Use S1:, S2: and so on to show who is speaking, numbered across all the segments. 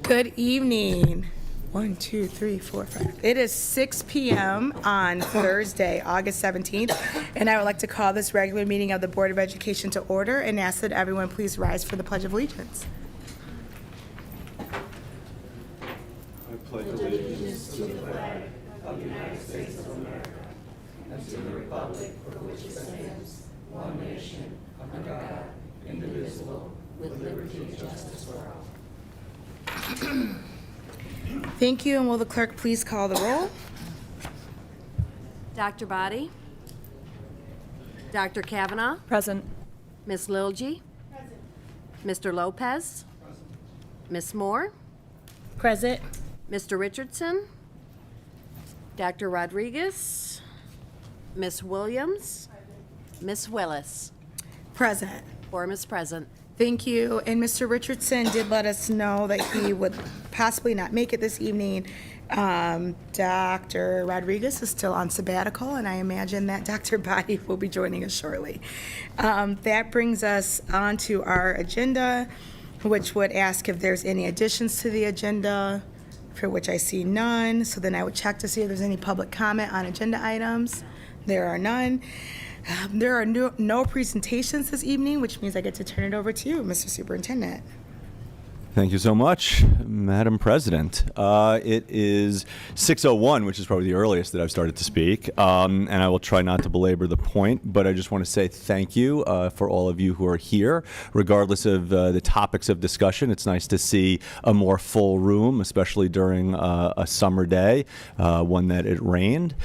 S1: Good evening. 1, 2, 3, 4, 5. It is 6 p.m. on Thursday, August 17th, and I would like to call this regular meeting of the Board of Education to order and ask that everyone please rise for the Pledge of Allegiance.
S2: I pledge allegiance to the flag of the United States of America and to the republic for which it stands, one nation, under God, indivisible, with liberty and justice for all.
S1: Thank you, and will the clerk please call the roll?
S3: Dr. Boddy? Dr. Kavanaugh?
S4: Present.
S3: Ms. Lilje? Present. Mr. Lopez? Present. Ms. Moore?
S4: Present.
S3: Mr. Richardson? Dr. Rodriguez? Ms. Williams? Ms. Willis?
S1: Present.
S3: Quorum is present.
S1: Thank you. And Mr. Richardson did let us know that he would possibly not make it this evening. Dr. Rodriguez is still on sabbatical, and I imagine that Dr. Boddy will be joining us shortly. That brings us on to our agenda, which would ask if there's any additions to the agenda, for which I see none. So then I would check to see if there's any public comment on agenda items. There are none. There are no presentations this evening, which means I get to turn it over to you, Mr. Superintendent.
S2: Thank you so much, Madam President. It is 6:01, which is probably the earliest that I've started to speak, and I will try not to belabor the point, but I just want to say thank you for all of you who are here, regardless of the topics of discussion. It's nice to see a more full room, especially during a summer day, one that it rained.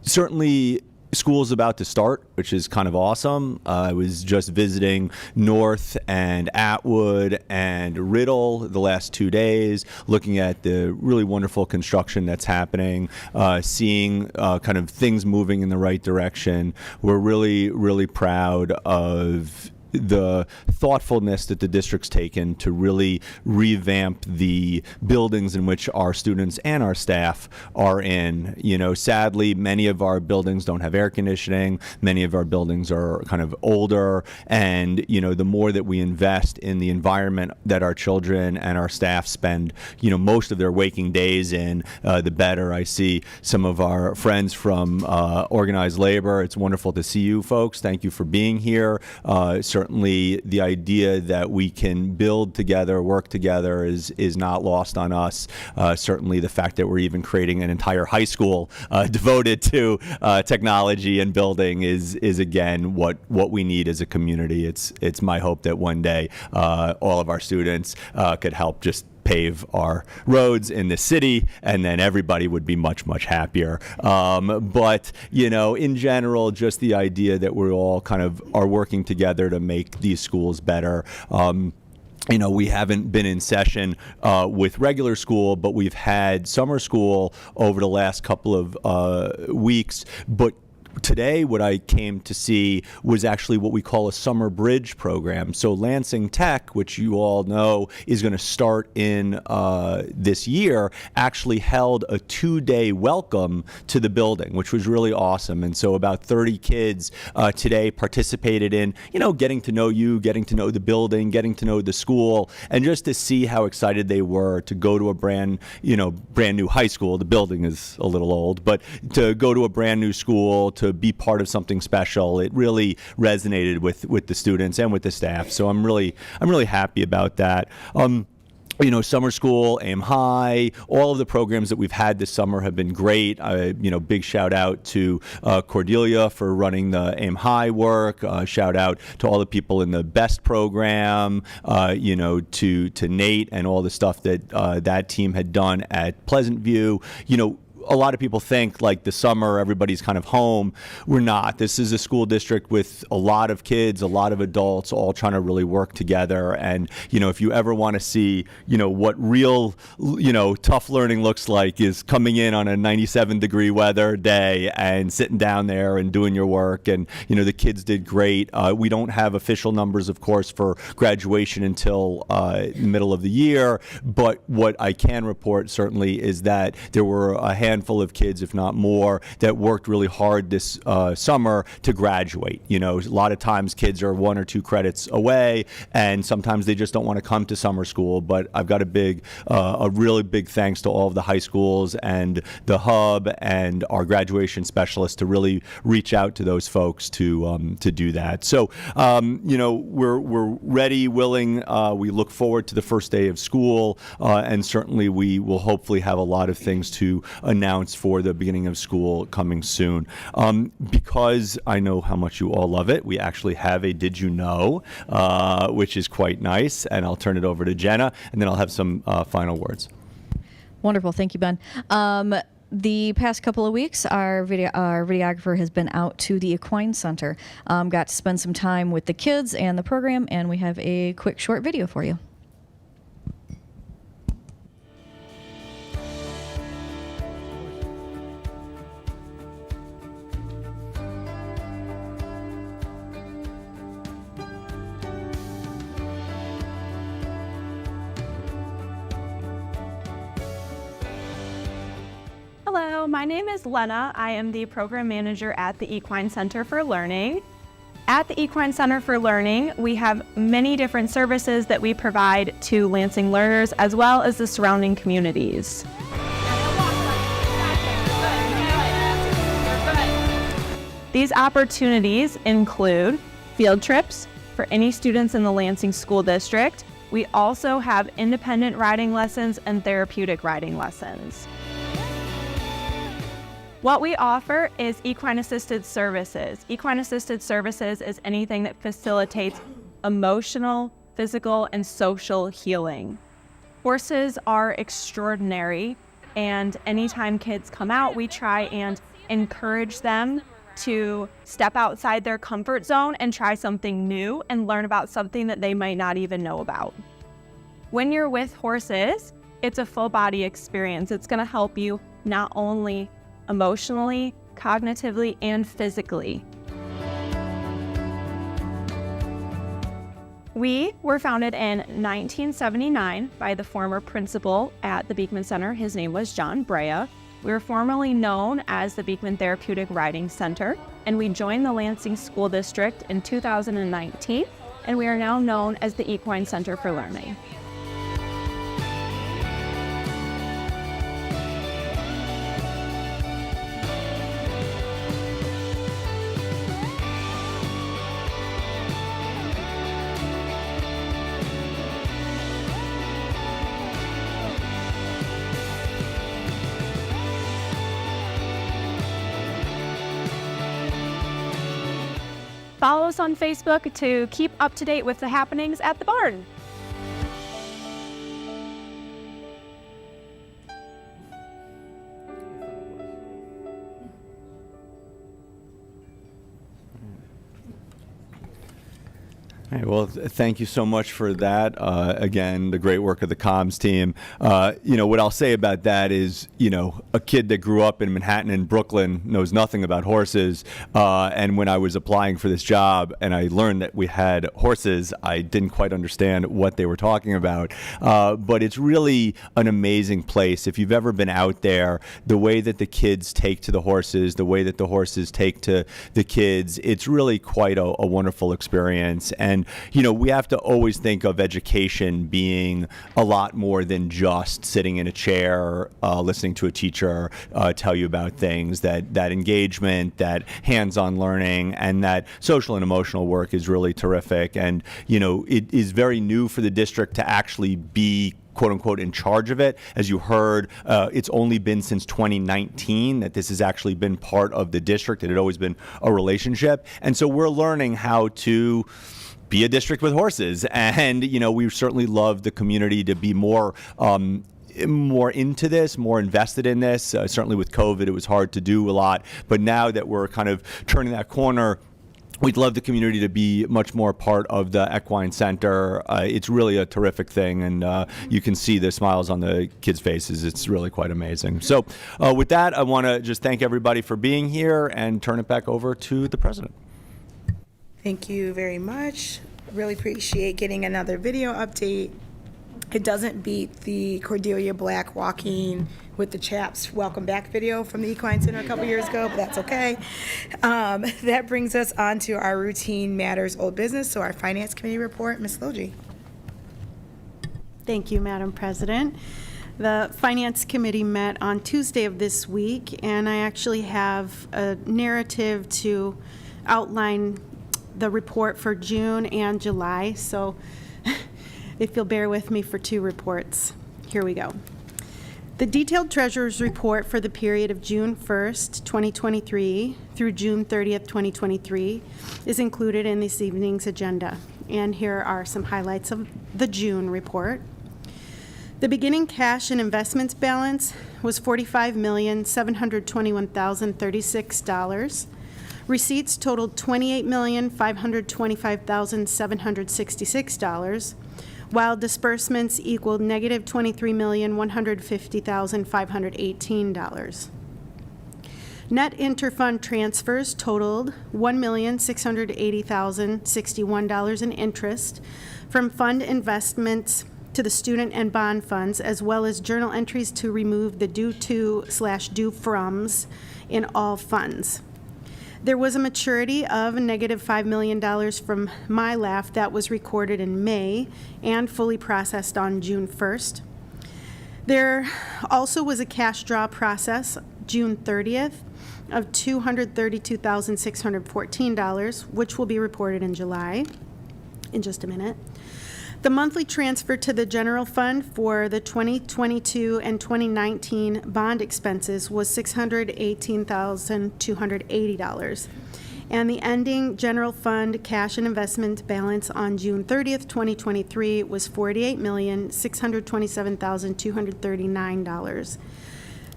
S2: Certainly, school is about to start, which is kind of awesome. I was just visiting North and Atwood and Riddle the last 2 days, looking at the really wonderful construction that's happening, seeing kind of things moving in the right direction. We're really, really proud of the thoughtfulness that the district's taken to really revamp the buildings in which our students and our staff are in. You know, sadly, many of our buildings don't have air conditioning. Many of our buildings are kind of older. And, you know, the more that we invest in the environment that our children and our staff spend, you know, most of their waking days in, the better. I see some of our friends from organized labor. It's wonderful to see you folks. Thank you for being here. Certainly the idea that we can build together, work together is not lost on us. Certainly the fact that we're even creating an entire high school devoted to technology and building is again what we need as a community. It's my hope that one day all of our students could help just pave our roads in the city, and then everybody would be much, much happier. But, you know, in general, just the idea that we're all kind of are working together to make these schools better. You know, we haven't been in session with regular school, but we've had summer school over the last couple of weeks. But today, what I came to see was actually what we call a summer bridge program. So Lansing Tech, which you all know is going to start in this year, actually held a 2-day welcome to the building, which was really awesome. And so about 30 kids today participated in, you know, getting to know you, getting to know the building, getting to know the school, and just to see how excited they were to go to a brand new high school. The building is a little old, but to go to a brand new school, to be part of something special. It really resonated with the students and with the staff. So I'm really happy about that. You know, summer school, Aim High, all of the programs that we've had this summer have been great. You know, big shout out to Cordelia for running the Aim High work. Shout out to all the people in the BEST program. You know, to Nate and all the stuff that that team had done at Pleasant View. You know, a lot of people think like the summer everybody's kind of home. We're not. This is a school district with a lot of kids, a lot of adults all trying to really work together. And, you know, if you ever want to see, you know, what real, you know, tough learning looks like is coming in on a 97-degree weather day and sitting down there and doing your work. And, you know, the kids did great. We don't have official numbers, of course, for graduation until the middle of the year. But what I can report certainly is that there were a handful handful of kids, if not more, that worked really hard this summer to graduate. You know, a lot of times kids are 1 or 2 credits away, and sometimes they just don't want to come to summer school. But I've got a really big thanks to all of the high schools and the hub and our graduation specialists to really reach out to those folks to do that. So, you know, we're ready, willing. We look forward to the first day of school, and certainly we will hopefully have a lot of things to announce for the beginning of school coming soon. Because I know how much you all love it, we actually have a Did You Know, which is quite nice, and I'll turn it over to Jenna, and then I'll have some final words.
S4: Wonderful. Thank you, Ben. The past couple of weeks, our videographer has been out to the Equine Center, got to spend some time with the kids and the program, and we have a quick short video for you.
S5: Hello, my name is Lena. I am the program manager at the Equine Center for Learning. At the Equine Center for Learning, we have many different services that we provide to Lansing learners as well as the surrounding communities. These opportunities include field trips for any students in the Lansing School District. We also have independent riding lessons and therapeutic riding lessons. What we offer is equine-assisted services. Equine-assisted services is anything that facilitates emotional, physical, and social healing. Horses are extraordinary, and anytime kids come out, we try and encourage them to step outside their comfort zone and try something new and learn about something that they might not even know about. When you're with horses, it's a full body experience. It's going to help you not only emotionally, cognitively, and physically. We were founded in 1979 by the former principal at the Beekman Center. His name was John Brea. We were formerly known as the Beekman Therapeutic Riding Center, and we joined the Lansing School District in 2019, and we are now known as the Equine Center for Learning. Follow us on Facebook to keep up to date with the happenings at the barn.
S2: All right, well, thank you so much for that. Again, the great work of the comms team. You know, what I'll say about that is, you know, a kid that grew up in Manhattan and Brooklyn knows nothing about horses. And when I was applying for this job and I learned that we had horses, I didn't quite understand what they were talking about. But it's really an amazing place. If you've ever been out there, the way that the kids take to the horses, the way that the horses take to the kids, it's really quite a wonderful experience. And, you know, we have to always think of education being a lot more than just sitting in a chair, listening to a teacher tell you about things. That engagement, that hands-on learning, and that social and emotional work is really terrific. And, you know, it is very new for the district to actually be quote unquote in charge of it. As you heard, it's only been since 2019 that this has actually been part of the district. It had always been a relationship. And so we're learning how to be a district with horses. And, you know, we certainly love the community to be more into this, more invested in this. Certainly with COVID, it was hard to do a lot. But now that we're kind of turning that corner, we'd love the community to be much more part of the Equine Center. It's really a terrific thing, and you can see the smiles on the kids' faces. It's really quite amazing. So with that, I want to just thank everybody for being here and turn it back over to the president.
S1: Thank you very much. Really appreciate getting another video update. It doesn't beat the Cordelia Black walking with the chaps welcome back video from the Equine Center a couple years ago, but that's okay. That brings us on to our routine matters old business, so our Finance Committee report. Ms. Logie.
S6: Thank you, Madam President. The Finance Committee met on Tuesday of this week, and I actually have a narrative to outline the report for June and July, so if you'll bear with me for 2 reports. Here we go. The detailed treasurer's report for the period of June 1st, 2023 through June 30th, 2023 is included in this evening's agenda. And here are some highlights of the June report. The beginning cash and investments balance was $45,721,036. Receipts totaled $28,525,766, while disbursements equaled negative $23,150,518. Net interfund transfers totaled $1,680,061 in interest from fund investments to the student and bond funds, as well as journal entries to remove the due to/due froms in all funds. There was a maturity of negative $5 million from MyLAF that was recorded in May and fully processed on June 1st. There also was a cash draw process June 30th of $232,614, which will be reported in July in just a minute. The monthly transfer to the general fund for the 2022 and 2019 bond expenses was $618,280. And the ending general fund cash and investment balance on June 30th, 2023 was $48,627,239.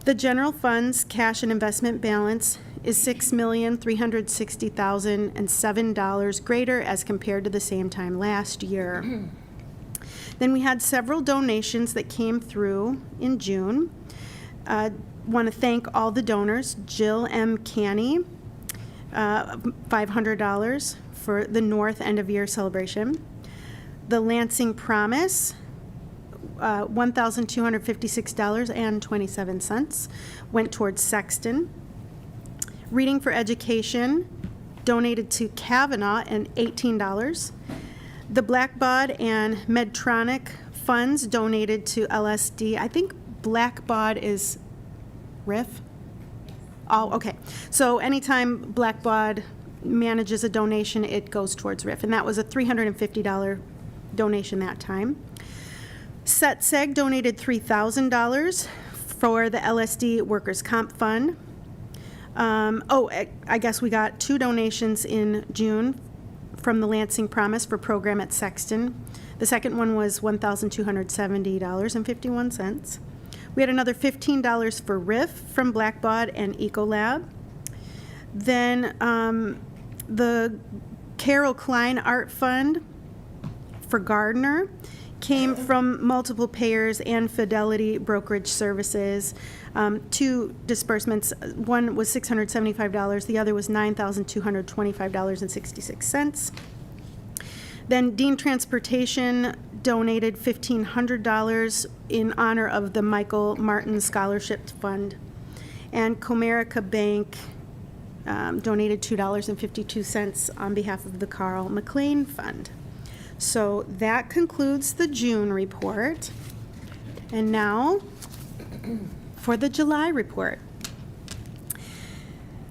S6: The general fund's cash and investment balance is $6,360,007 greater as compared to the same time last year. Then we had several donations that came through in June. Want to thank all the donors. Jill M. Canny, $500 for the North end of year celebration. The Lansing Promise, $1,256.27 went towards Sexton. Reading for Education donated to Kavanaugh and $18. The Blackbaud and Medtronic funds donated to LSD. I think Blackbaud is RIF. Oh, okay. So anytime Blackbaud manages a donation, it goes towards RIF, and that was a $350 donation that time. SETSEG donated $3,000 for the LSD Workers' Comp Fund. I guess we got 2 donations in June from the Lansing Promise for program at Sexton. The second one was $1,270.51. We had another $15 for RIF from Blackbaud and Ecolab. Then the Carol Klein Art Fund for Gardner came from multiple payers and Fidelity Brokerage Services. 2 disbursements. One was $675. The other was $9,225.66. Then Dean Transportation donated $1,500 in honor of the Michael Martin Scholarship Fund. And Comerica Bank donated $2.52 on behalf of the Carl McLean Fund. So that concludes the June report. And now for the July report.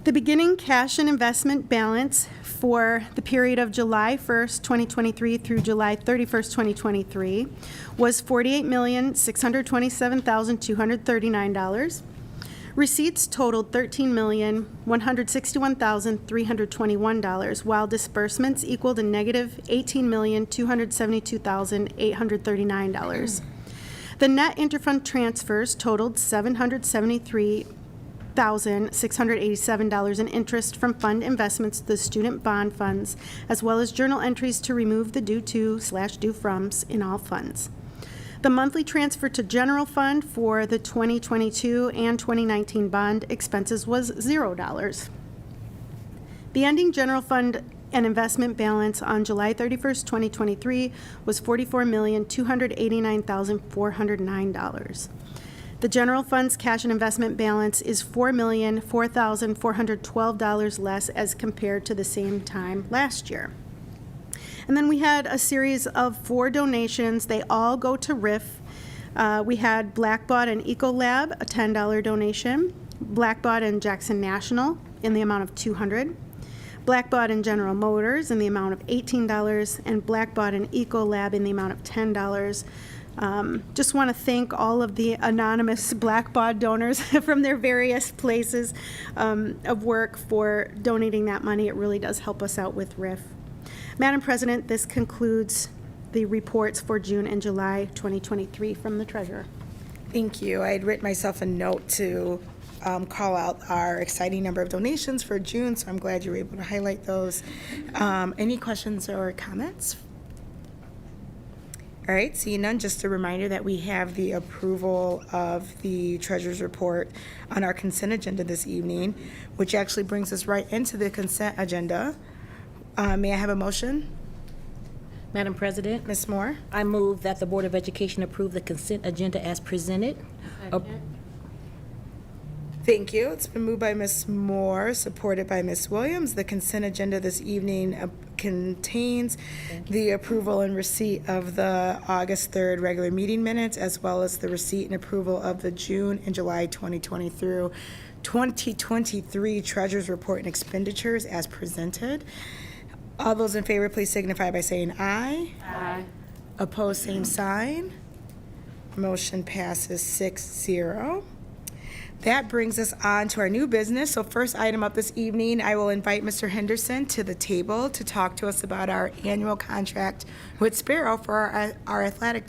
S6: The beginning cash and investment balance for the period of July 1st, 2023 through July 31st, 2023 was $48,627,239. Receipts totaled $13,161,321, while disbursements equaled a negative $18,272,839. The net interfund transfers totaled $773,687 in interest from fund investments to the student bond funds, as well as journal entries to remove the due to/due froms in all funds. The monthly transfer to general fund for the 2022 and 2019 bond expenses was $0. The ending general fund and investment balance on July 31st, 2023 was $44,289,409. The general fund's cash and investment balance is $4,004,412 less as compared to the same time last year. And then we had a series of 4 donations. They all go to RIF. We had Blackbaud and Ecolab, a $10 donation. Blackbaud and Jackson National in the amount of $200. Blackbaud and General Motors in the amount of $18, and Blackbaud and Ecolab in the amount of $10. Just want to thank all of the anonymous Blackbaud donors from their various places of work for donating that money. It really does help us out with RIF. Madam President, this concludes the reports for June and July 2023 from the treasurer.
S1: Thank you. I had written myself a note to call out our exciting number of donations for June, so I'm glad you were able to highlight those. Any questions or comments? All right, seeing none, just a reminder that we have the approval of the treasurer's report on our consent agenda this evening, which actually brings us right into the consent agenda. May I have a motion?
S7: Madam President,
S1: Ms. Moore?
S7: I move that the Board of Education approve the consent agenda as presented.
S1: Thank you. It's been moved by Ms. Moore, supported by Ms. Williams. The consent agenda this evening contains the approval and receipt of the August 3rd regular meeting minutes, as well as the receipt and approval of the June and July 2023 Treasurer's Report and expenditures as presented. All those in favor, please signify by saying aye. Aye. Opposed, same sign. Motion passes 6-0. That brings us on to our new business. So first item up this evening, I will invite Mr. Henderson to the table to talk to us about our annual contract with Sparrow for our athletic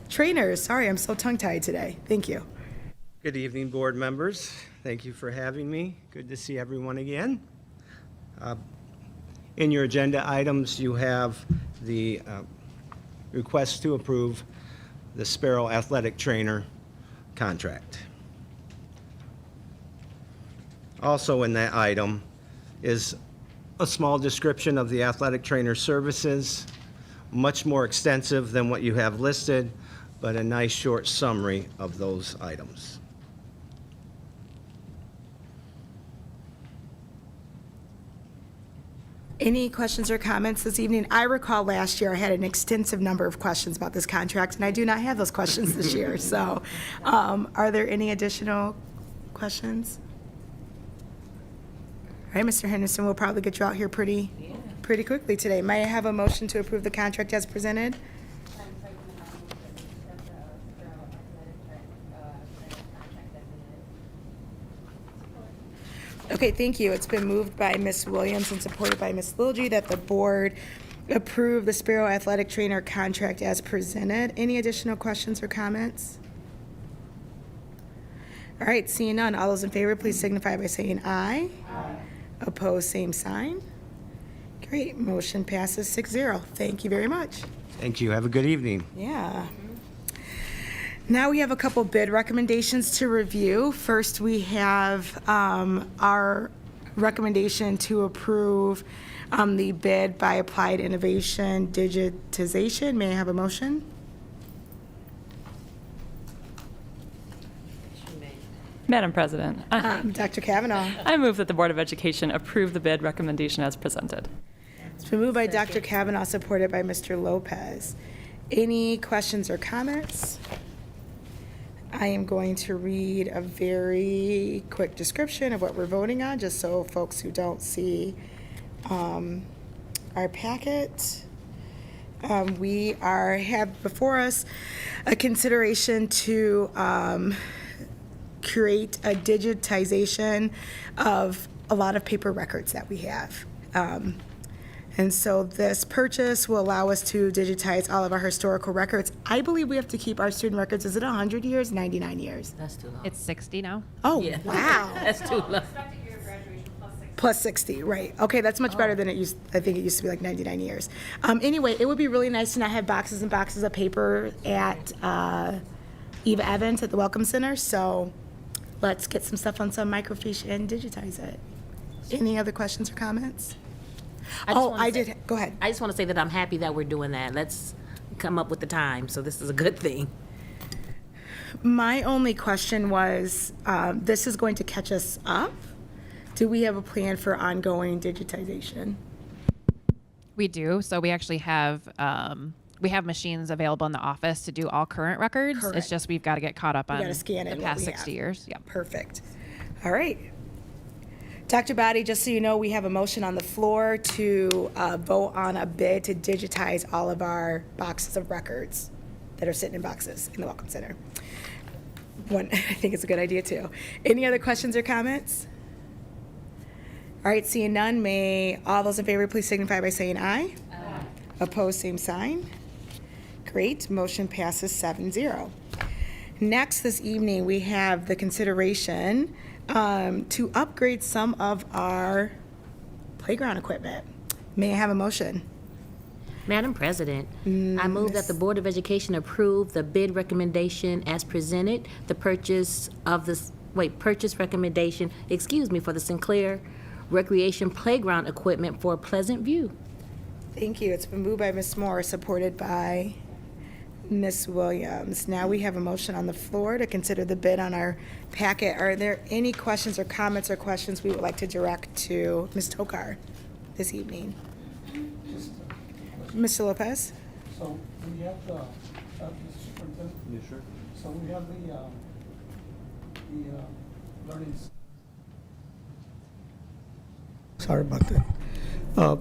S1: trainers. Sorry, I'm so tongue-tied today. Thank you.
S8: Good evening, board members. Thank you for having me. Good to see everyone again. In your agenda items, you have the request to approve the Sparrow Athletic Trainer contract. Also in that item is a small description of the athletic trainer services, much more extensive than what you have listed, but a nice short summary of those items.
S1: Any questions or comments this evening? I recall last year I had an extensive number of questions about this contract, and I do not have those questions this year. So are there any additional questions? All right, Mr. Henderson, we'll probably get you out here pretty quickly today. May I have a motion to approve the contract as presented? Okay, thank you. It's been moved by Ms. Williams and supported by Ms. Lilgy that the board approve the Sparrow Athletic Trainer contract as presented. Any additional questions or comments? All right, seeing none, all those in favor, please signify by saying aye. Aye. Opposed, same sign. Great, motion passes 6-0. Thank you very much.
S8: Thank you. Have a good evening.
S1: Yeah. Now we have a couple bid recommendations to review. First, we have our recommendation to approve the bid by Applied Innovation Digitization. May I have a motion?
S9: Madam President,
S1: Dr. Kavanaugh.
S9: I move that the Board of Education approve the bid recommendation as presented.
S1: It's been moved by Dr. Kavanaugh, supported by Mr. Lopez. Any questions or comments? I am going to read a very quick description of what we're voting on, just so folks who don't see our packet. We have before us a consideration to create a digitization of a lot of paper records that we have. And so this purchase will allow us to digitize all of our historical records. I believe we have to keep our student records, is it 100 years, 99 years?
S7: That's too long.
S9: It's 60 now.
S1: Oh,
S7: Yeah.
S1: wow.
S7: That's too long.
S1: Plus 60, right. Okay, that's much better than it used, I think it used to be like 99 years. Anyway, it would be really nice to not have boxes and boxes of paper at Eva Evans at the Welcome Center, so let's get some stuff on some microfiche and digitize it. Any other questions or comments?
S7: I just
S1: Oh,
S7: wanna
S1: I
S7: say-
S1: did, go ahead.
S7: I just want to say that I'm happy that we're doing that. Let's come up with the time, so this is a good thing.
S1: My only question was, this is going to catch us up. Do we have a plan for ongoing digitization?
S10: We do. So we actually have machines available in the office to do all current records.
S1: Correct.
S10: It's just we've got to get caught up on
S1: gotta scan in
S10: the
S1: what
S10: past
S1: we
S10: 60
S1: have.
S10: years. Yeah.
S1: Perfect. All right. Dr. Body, just so you know, we have a motion on the floor to vote on a bid to digitize all of our boxes of records that are sitting in boxes in the Welcome Center. I think it's a good idea, too. Any other questions or comments? All right, seeing none, may all those in favor please signify by saying aye. Aye. Opposed, same sign. Great, motion passes 7-0. Next this evening, we have the consideration to upgrade some of our playground equipment. May I have a motion?
S7: Madam President, I move that the Board of Education approve the bid recommendation as presented, the purchase recommendation, for the Sinclair Recreation Playground equipment for Pleasant View.
S1: Thank you. It's been moved by Ms. Moore, supported by Ms. Williams. Now we have a motion on the floor to consider the bid on our packet. Are there any questions or comments or questions we would like to direct to Ms. Tokar this evening? Mr. Lopez?
S11: So we have the superintendent. Yeah, sure. So we have the learning. Sorry about that.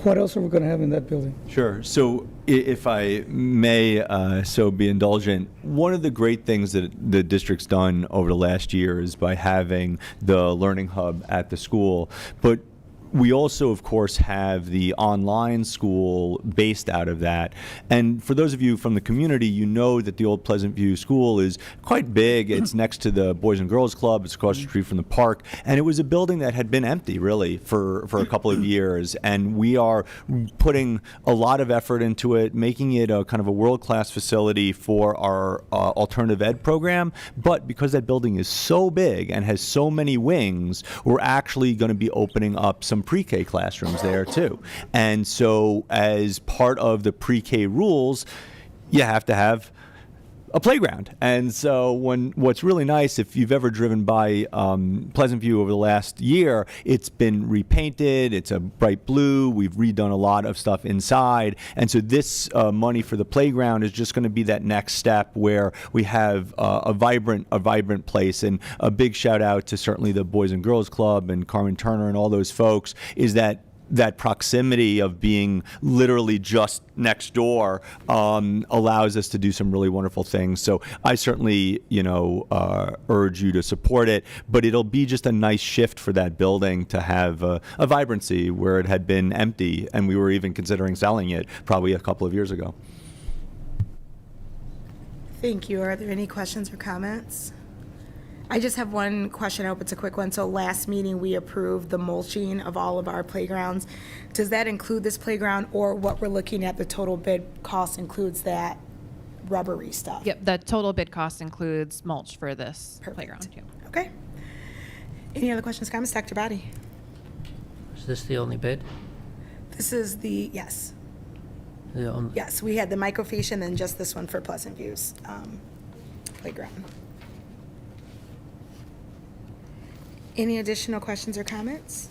S11: What else are we going to have in that building?
S2: Sure. So if I may so be indulgent, one of the great things that the district's done over the last year is by having the Learning Hub at the school. But we also, of course, have the online school based out of that. And for those of you from the community, you know that the old Pleasant View School is quite big. It's next to the Boys and Girls Club. It's across the street from the park. And it was a building that had been empty, really, for a couple of years. And we are putting a lot of effort into it, making it a kind of a world-class facility for our alternative ed program. But because that building is so big and has so many wings, we're actually going to be opening up some pre-K classrooms there too. And so as part of the pre-K rules, you have to have a playground. And so what's really nice, if you've ever driven by Pleasant View over the last year, it's been repainted, it's a bright blue, we've redone a lot of stuff inside. And so this money for the playground is just going to be that next step where we have a vibrant place. And a big shout out to certainly the Boys and Girls Club and Carmen Turner and all those folks, is that proximity of being literally just next door allows us to do some really wonderful things. So I certainly, urge you to support it, but it'll be just a nice shift for that building to have a vibrancy where it had been empty, and we were even considering selling it probably a couple of years ago.
S1: Thank you. Are there any questions or comments? I just have one question. I hope it's a quick one. So last meeting, we approved the mulching of all of our playgrounds. Does that include this playground, or what we're looking at, the total bid cost includes that rubbery stuff?
S10: Yep. The total bid cost includes mulch for this
S1: Perfect.
S10: playground. Yep.
S1: Okay. Any other questions, comments? Dr. Body?
S12: Is this the only bid?
S1: This is yes. Yes, we had the microfiche and then just this one for Pleasant View's playground. Any additional questions or comments?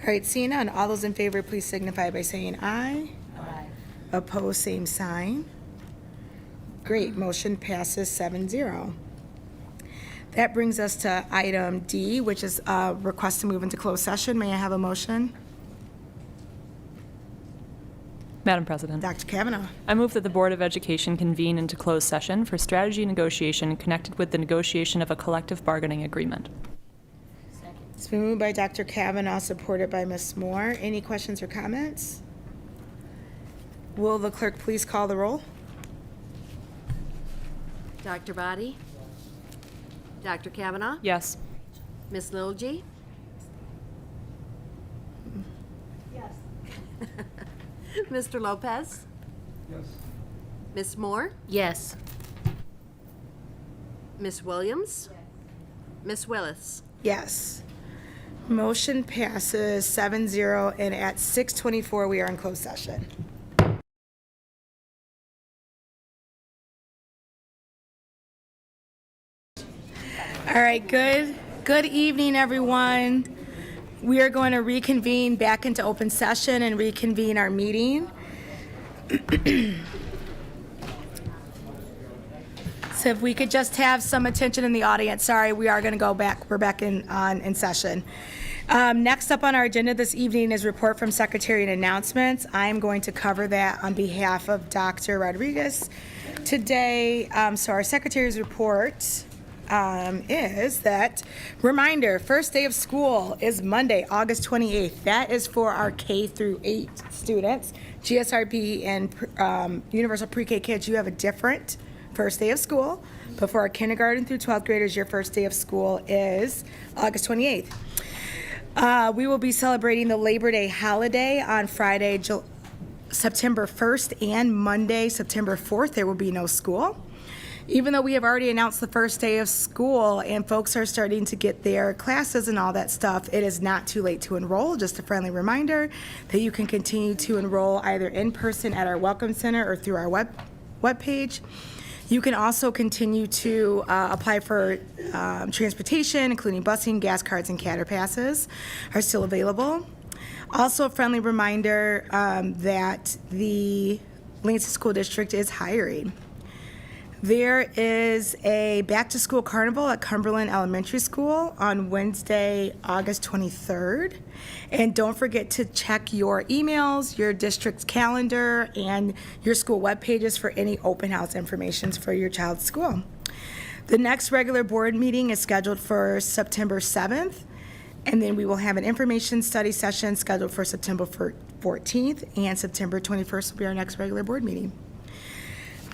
S1: All right, seeing none, all those in favor, please signify by saying aye. Aye. Opposed, same sign. Great, motion passes 7-0. That brings us to item D, which is a request to move into closed session. May I have a motion?
S9: Madam President,
S1: Dr. Kavanaugh.
S9: I move that the Board of Education convene into closed session for strategy negotiation connected with the negotiation of a collective bargaining agreement.
S1: It's been moved by Dr. Kavanaugh, supported by Ms. Moore. Any questions or comments? Will the clerk please call the roll?
S3: Dr. Body? Dr. Kavanaugh?
S9: Yes.
S3: Ms. Littlegy?
S6: Yes.
S3: Mr. Lopez?
S11: Yes.
S3: Ms. Moore?
S7: Yes.
S3: Ms. Williams? Ms. Willis?
S1: Yes. Motion passes 7-0, and at 6:24, we are in closed session. All right, good evening, everyone. We are going to reconvene back into open session and reconvene our meeting. So if we could just have some attention in the audience. Sorry, we are going to go back. We're back in session. Next up on our agenda this evening is report from Secretary and announcements. I'm going to cover that on behalf of Dr. Rodriguez today. So our Secretary's report is that, reminder, first day of school is Monday, August 28th. That is for our K through 8 students. GSRP and Universal Pre-K kids, you have a different first day of school. But for our kindergarten through 12th graders, your first day of school is August 28th. We will be celebrating the Labor Day holiday on Friday, September 1st, and Monday, September 4th. There will be no school. Even though we have already announced the first day of school and folks are starting to get their classes and all that stuff, it is not too late to enroll. Just a friendly reminder that you can continue to enroll either in person at our Welcome Center or through our webpage. You can also continue to apply for transportation, including busing, gas cards, and catter passes are still available. Also, a friendly reminder that the Lansing School District is hiring. There is a back-to-school carnival at Cumberland Elementary School on Wednesday, August 23rd. And don't forget to check your emails, your district's calendar, and your school web pages for any open house information for your child's school. The next regular board meeting is scheduled for September 7th, and then we will have an information study session scheduled for September 14th, and September 21st will be our next regular board meeting.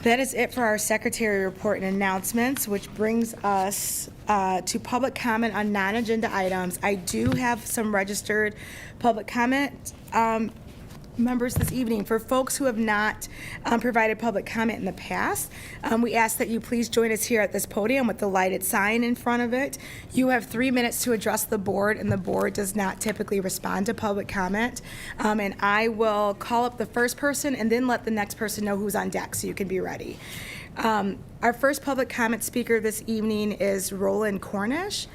S1: That is it for our Secretary report and announcements, which brings us to public comment on non-agenda items. I do have some registered public comment members this evening. For folks who have not provided public comment in the past, we ask that you please join us here at this podium with the lighted sign in front of it. You have 3 minutes to address the board, and the board does not typically respond to public comment. And I will call up the first person and then let the next person know who's on deck so you can be ready. Our first public comment speaker this evening is Roland Cornish,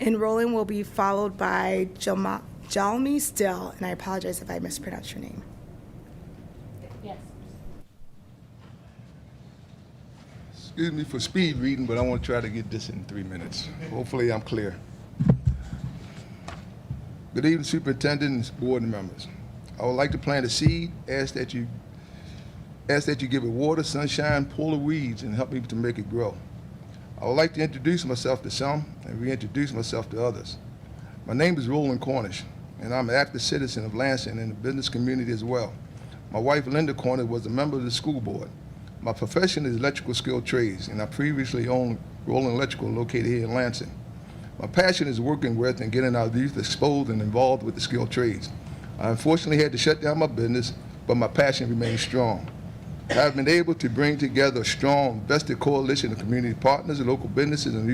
S1: and Roland will be followed by Jalmi Still, and I apologize if I mispronounced your name.
S7: Yes.
S13: Excuse me for speed reading, but I want to try to get this in 3 minutes. Hopefully I'm clear. Good evening, Superintendent and board members. I would like to plant a seed, ask that you give it water, sunshine, pull the weeds, and help me to make it grow. I would like to introduce myself to some and reintroduce myself to others. My name is Roland Cornish, and I'm an active citizen of Lansing and the business community as well. My wife, Linda Cornish, was a member of the school board. My profession is electrical skilled trades, and I previously owned Roland Electrical located here in Lansing. My passion is working with and getting our youth exposed and involved with the skilled trades. I unfortunately had to shut down my business, but my passion remains strong. I have been able to bring together a strong, vested coalition of community partners, local businesses, and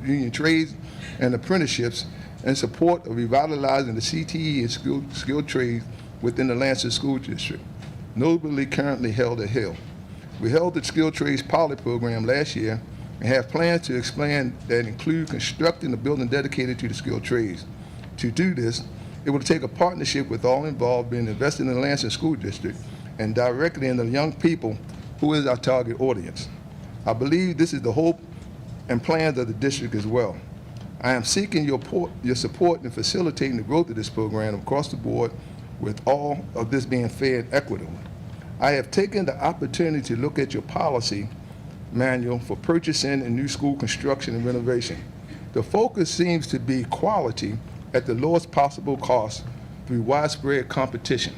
S13: union trades and apprenticeships in support of revitalizing the CTE and skilled trades within the Lansing School District, notably currently held at Hill. We held the skilled trades pilot program last year and have plans to expand that include constructing a building dedicated to the skilled trades. To do this, it will take a partnership with all involved being invested in the Lansing School District and directly in the young people who is our target audience. I believe this is the hope and plans of the district as well. I am seeking your support in facilitating the growth of this program across the board, with all of this being fair and equitable. I have taken the opportunity to look at your policy manual for purchasing and new school construction and renovation. The focus seems to be quality at the lowest possible cost through widespread competition.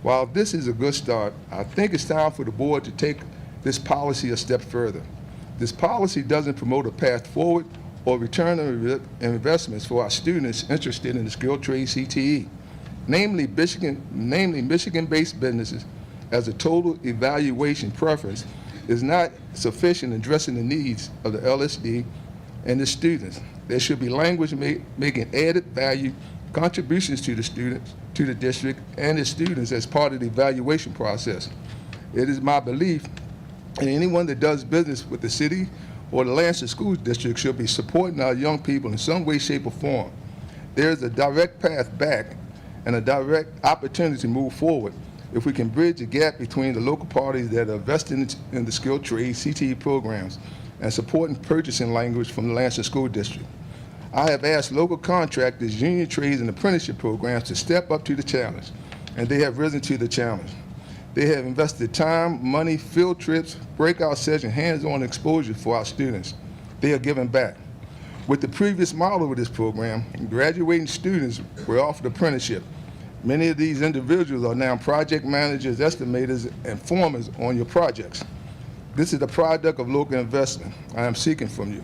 S13: While this is a good start, I think it's time for the board to take this policy a step further. This policy doesn't promote a path forward or return on investments for our students interested in the skilled trade CTE, namely Michigan-based businesses, as a total evaluation preference is not sufficient in addressing the needs of the LSD and the students. There should be language making added value contributions to the students, to the district, and its students as part of the evaluation process. It is my belief that anyone that does business with the city or the Lansing School District should be supporting our young people in some way, shape, or form. There is a direct path back and a direct opportunity to move forward if we can bridge the gap between the local parties that are investing in the skilled trade CTE programs and supporting purchasing language from the Lansing School District. I have asked local contractors, union trades, and apprenticeship programs to step up to the challenge, and they have risen to the challenge. They have invested time, money, field trips, breakout sessions, hands-on exposure for our students. They are giving back. With the previous model of this program, graduating students were offered apprenticeship. Many of these individuals are now project managers, estimators, and foremen on your projects. This is the product of local investment I am seeking from you.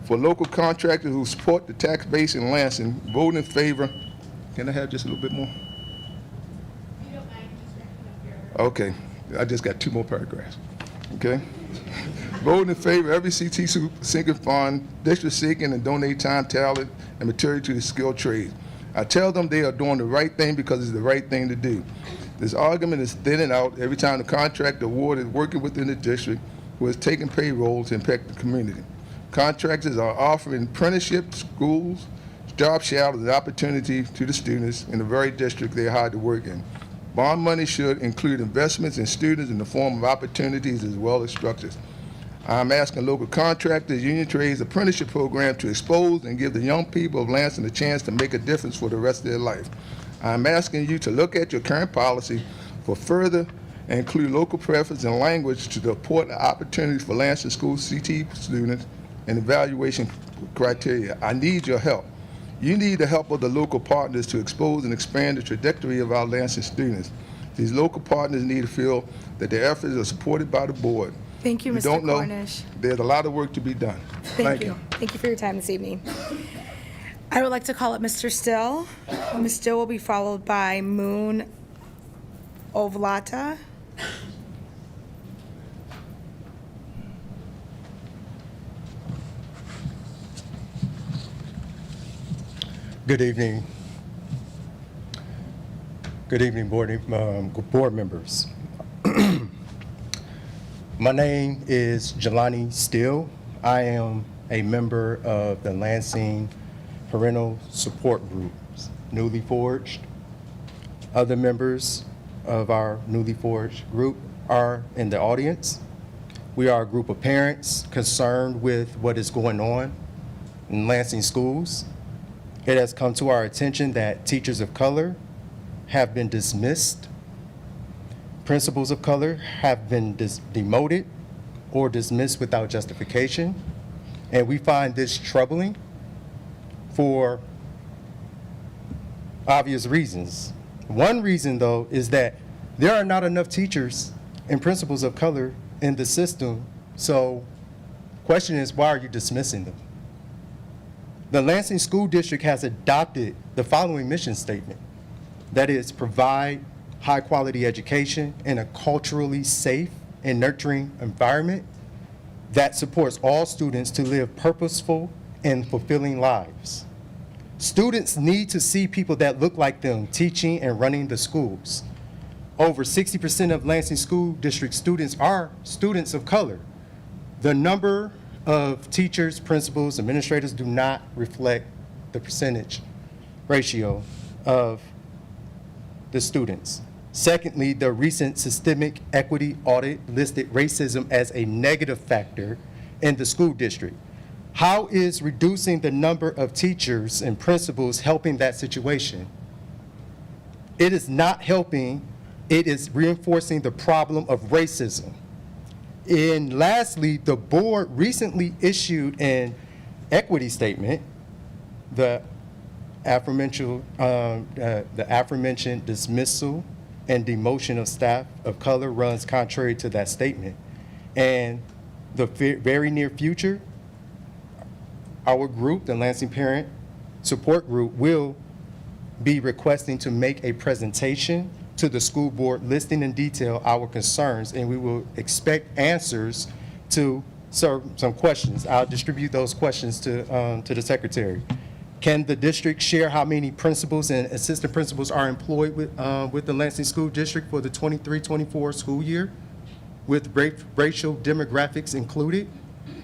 S13: For local contractors who support the tax base in Lansing, vote in favor. Can I have just a little bit more? Okay, I just got 2 more paragraphs. Okay? Vote in favor of every CT sinking fund, district seeking, and donate time, talent, and material to the skilled trades. I tell them they are doing the right thing because it's the right thing to do. This argument is thinning out every time the contract award is working within the district who is taking payroll to impact the community. Contractors are offering apprenticeship, schools, job shadows, and opportunity to the students in the very district they are hired to work in. Bond money should include investments in students in the form of opportunities as well as structures. I'm asking local contractors, union trades, apprenticeship program to expose and give the young people of Lansing a chance to make a difference for the rest of their life. I'm asking you to look at your current policy for further and include local preference and language to support the opportunities for Lansing School CT students and evaluation criteria. I need your help. You need the help of the local partners to expose and expand the trajectory of our Lansing students. These local partners need to feel that their efforts are supported by the board.
S1: Thank you,
S13: If
S1: Mr.
S13: don't know,
S1: Cornish.
S13: there's a lot of work to be done.
S1: Thank you. Thank you for your time this evening. I would like to call up Mr. Still. Ms. Still will be followed by Moon Ovlata.
S14: Good evening. Good evening, board members. My name is Jelani Steele. I am a member of the Lansing Parental Support Groups, newly forged. Other members of our newly forged group are in the audience. We are a group of parents concerned with what is going on in Lansing schools. It has come to our attention that teachers of color have been dismissed. Principals of color have been demoted or dismissed without justification. And we find this troubling for obvious reasons. One reason, though, is that there are not enough teachers and principals of color in the system. So question is, why are you dismissing them? The Lansing School District has adopted the following mission statement. That is, provide high-quality education in a culturally safe and nurturing environment that supports all students to live purposeful and fulfilling lives. Students need to see people that look like them teaching and running the schools. Over 60% of Lansing School District students are students of color. The number of teachers, principals, administrators do not reflect the percentage ratio of the students. Secondly, the recent systemic equity audit listed racism as a negative factor in the school district. How is reducing the number of teachers and principals helping that situation? It is not helping, it is reinforcing the problem of racism. And lastly, the board recently issued an equity statement. The aforementioned dismissal and demotion of staff of color runs contrary to that statement. And the very near future, our group, the Lansing Parent Support Group, will be requesting to make a presentation to the school board listing in detail our concerns, and we will expect answers to some questions. I'll distribute those questions to the secretary. Can the district share how many principals and assistant principals are employed with the Lansing School District for the 23-24 school year, with racial demographics included?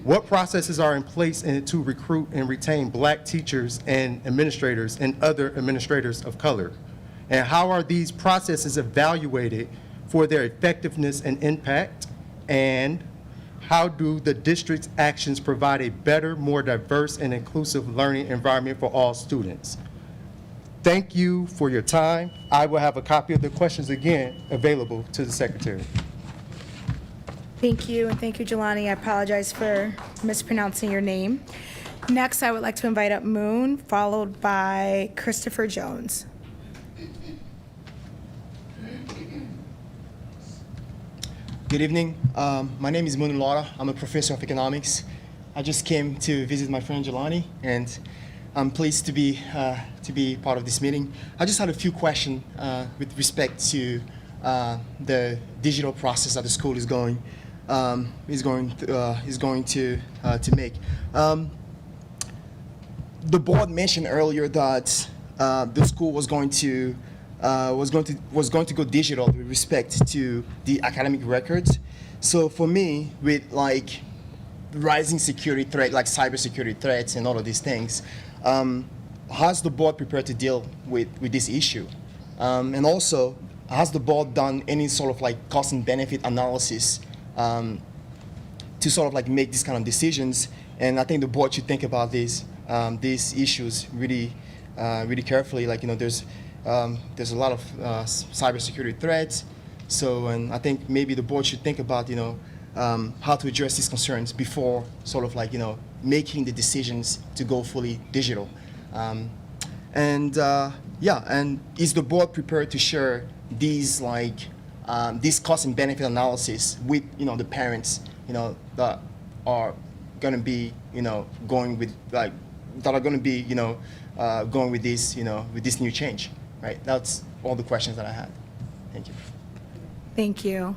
S14: What processes are in place to recruit and retain Black teachers and administrators and other administrators of color? And how are these processes evaluated for their effectiveness and impact? And how do the district's actions provide a better, more diverse and inclusive learning environment for all students? Thank you for your time. I will have a copy of the questions again available to the secretary.
S1: Thank you, and thank you, Jelani. I apologize for mispronouncing your name. Next, I would like to invite up Moon, followed by Christopher Jones.
S15: Good evening. My name is Moon Laura. I'm a professor of economics. I just came to visit my friend Jelani, and I'm pleased to be part of this meeting. I just had a few questions with respect to the digital process that the school is going to make. The board mentioned earlier that the school was going to go digital with respect to the academic records. So for me, with like rising security threat, like cybersecurity threats and all of these things, has the board prepared to deal with this issue? And also, has the board done any sort of like cost and benefit analysis to sort of like make these kind of decisions? And I think the board should think about these issues really carefully. Like, you know, there's a lot of cybersecurity threats. So, and I think maybe the board should think about, you know, how to address these concerns before sort of like, you know, making the decisions to go fully digital. And is the board prepared to share these like these cost and benefit analysis with, you know, the parents, you know, that are going to be, you know, going with like that are going to be, you know, going with this, you know, with this new change, right? That's all the questions that I had. Thank you.
S1: Thank you.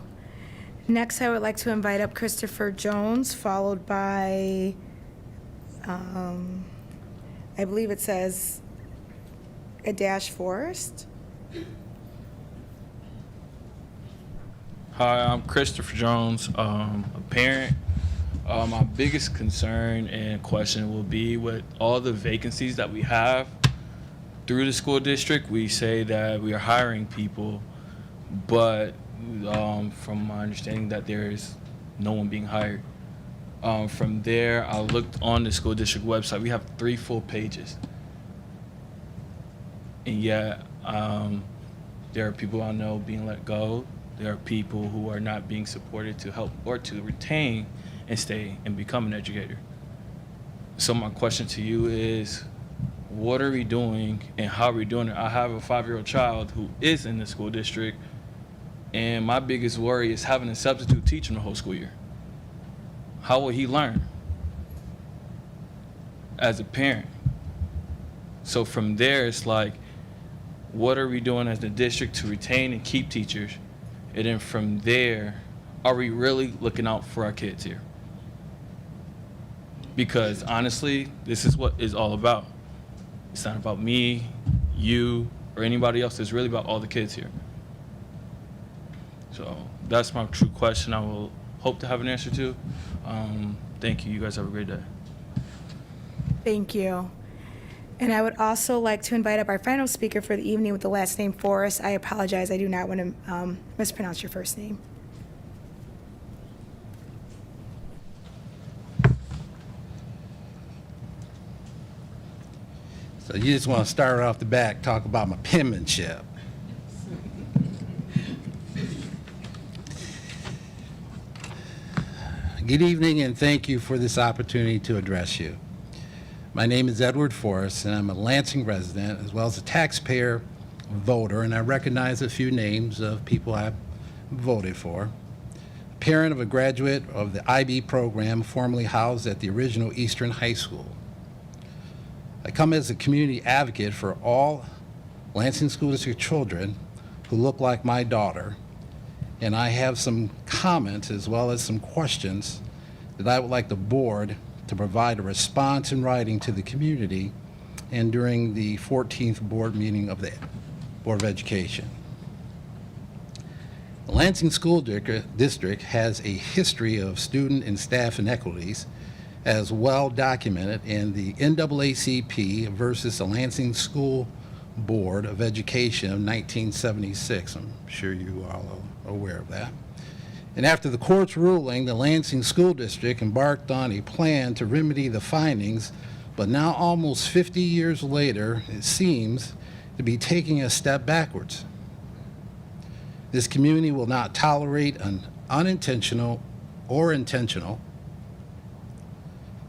S1: Next, I would like to invite up Christopher Jones, followed by, I believe it says Adash Forrest.
S16: Hi, I'm Christopher Jones, a parent. My biggest concern and question will be with all the vacancies that we have through the school district. We say that we are hiring people, but from my understanding that there is no one being hired. From there, I looked on the school district website. We have 3 full pages. And yet, there are people I know being let go. There are people who are not being supported to help or to retain and stay and become an educator. So my question to you is, what are we doing and how are we doing it? I have a 5-year-old child who is in the school district, and my biggest worry is having a substitute teach him the whole school year. How will he learn as a parent? So from there, it's like, what are we doing as the district to retain and keep teachers? And then from there, are we really looking out for our kids here? Because honestly, this is what it's all about. It's not about me, you, or anybody else. It's really about all the kids here. So that's my true question I will hope to have an answer to. Thank you. You guys have a great day.
S1: Thank you. And I would also like to invite up our final speaker for the evening with the last name Forrest. I apologize. I do not want to mispronounce your first name.
S17: So you just want to start off the back, talk about my penmanship. Good evening, and thank you for this opportunity to address you. My name is Edward Forrest, and I'm a Lansing resident as well as a taxpayer voter, and I recognize a few names of people I've voted for. Parent of a graduate of the IB program formerly housed at the original Eastern High School. I come as a community advocate for all Lansing School District children who look like my daughter, and I have some comments as well as some questions that I would like the board to provide a response in writing to the community and during the 14th board meeting of the Board of Education. The Lansing School District has a history of student and staff inequities as well documented in the NAACP versus the Lansing School Board of Education of 1976. I'm sure you all are aware of that. And after the court's ruling, the Lansing School District embarked on a plan to remedy the findings, but now almost 50 years later, it seems to be taking a step backwards. This community will not tolerate an unintentional or intentional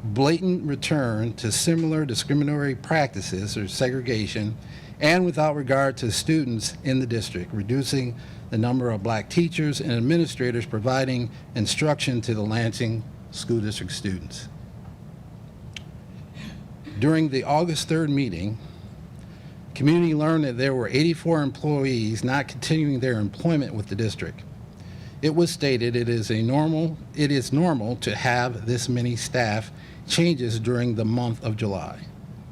S17: blatant return to similar discriminatory practices or segregation, and without regard to students in the district, reducing the number of black teachers and administrators providing instruction to the Lansing School District students. During the August 3rd meeting, community learned that there were 84 employees not continuing their employment with the district. It was stated it is normal to have this many staff changes during the month of July.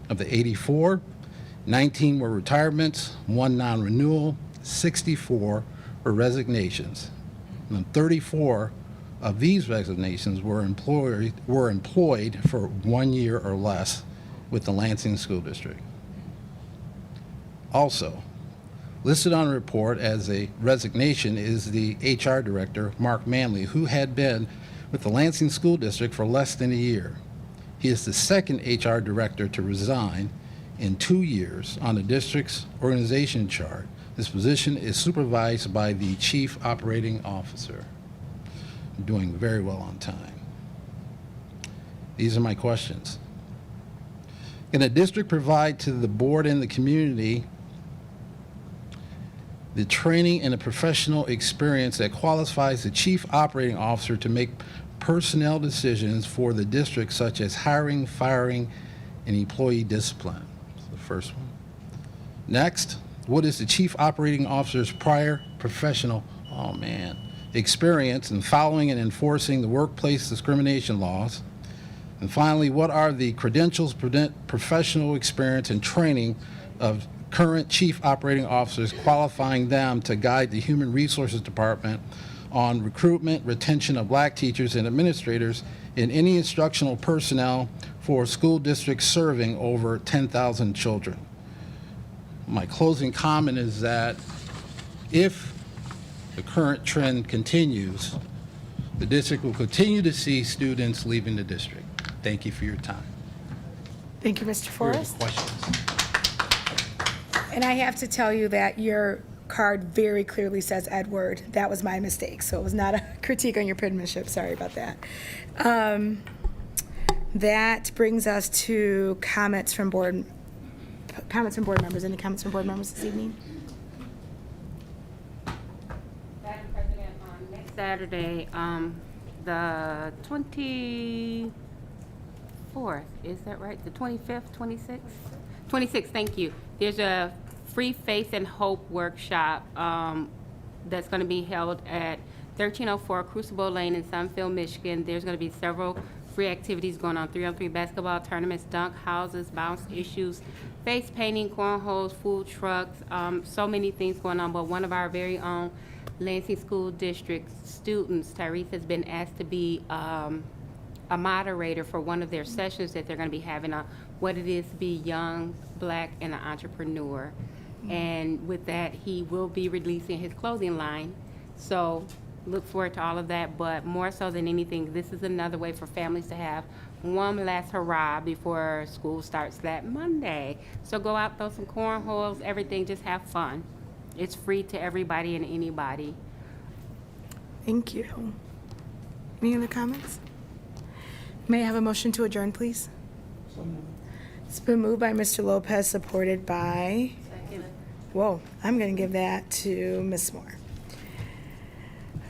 S17: Of the 84, 19 were retirements, 1 non-renewal, 64 were resignations. And 34 of these resignations were employed for 1 year or less with the Lansing School District. Also, listed on the report as a resignation is the HR director, Mark Manley, who had been with the Lansing School District for less than a year. He is the second HR director to resign in 2 years on the district's organization chart. This position is supervised by the Chief Operating Officer. Doing very well on time. These are my questions. Can the district provide to the board and the community the training and the professional experience that qualifies the Chief Operating Officer to make personnel decisions for the district, such as hiring, firing, and employee discipline? That's the first one. Next, what is the Chief Operating Officer's prior professional experience in following and enforcing the workplace discrimination laws? And finally, what are the credentials, professional experience, and training of current Chief Operating Officers, qualifying them to guide the Human Resources Department on recruitment, retention of black teachers and administrators and any instructional personnel for school districts serving over 10,000 children? My closing comment is that if the current trend continues, the district will continue to see students leaving the district. Thank you for your time.
S1: Thank you, Mr. Forrest.
S17: Questions?
S1: And I have to tell you that your card very clearly says Edward. That was my mistake, so it was not a critique on your penmanship. Sorry about that. That brings us to comments from board members. Any comments from board members this evening?
S18: Madam President, next Saturday, the 24th, is that right? The 25th, 26th? 26th, thank you. There's a free faith and hope workshop that's going to be held at 1304 Crucible Lane in Sunfield, Michigan. There's going to be several free activities going on: 3-on-3 basketball tournaments, dunk houses, bounce issues, face painting, cornholes, food trucks, so many things going on. But one of our very own Lansing School District students, Tyrese, has been asked to be a moderator for one of their sessions that they're going to be having on what it is to be young, black, and an entrepreneur. And with that, he will be releasing his clothing line. So look forward to all of that. But more so than anything, this is another way for families to have one last hurrah before school starts that Monday. So go out, throw some cornholes, everything, just have fun. It's free to everybody and anybody.
S1: Thank you. Any other comments? May I have a motion to adjourn, please? It's been moved by Mr. Lopez, supported by... Whoa, I'm going to give that to Ms. Moore.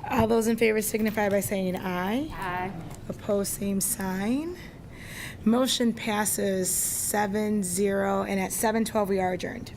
S1: All those in favor signify by saying aye.
S18: Aye.
S1: Opposed, same sign. Motion passes 7-0, and at 7:12 we are adjourned.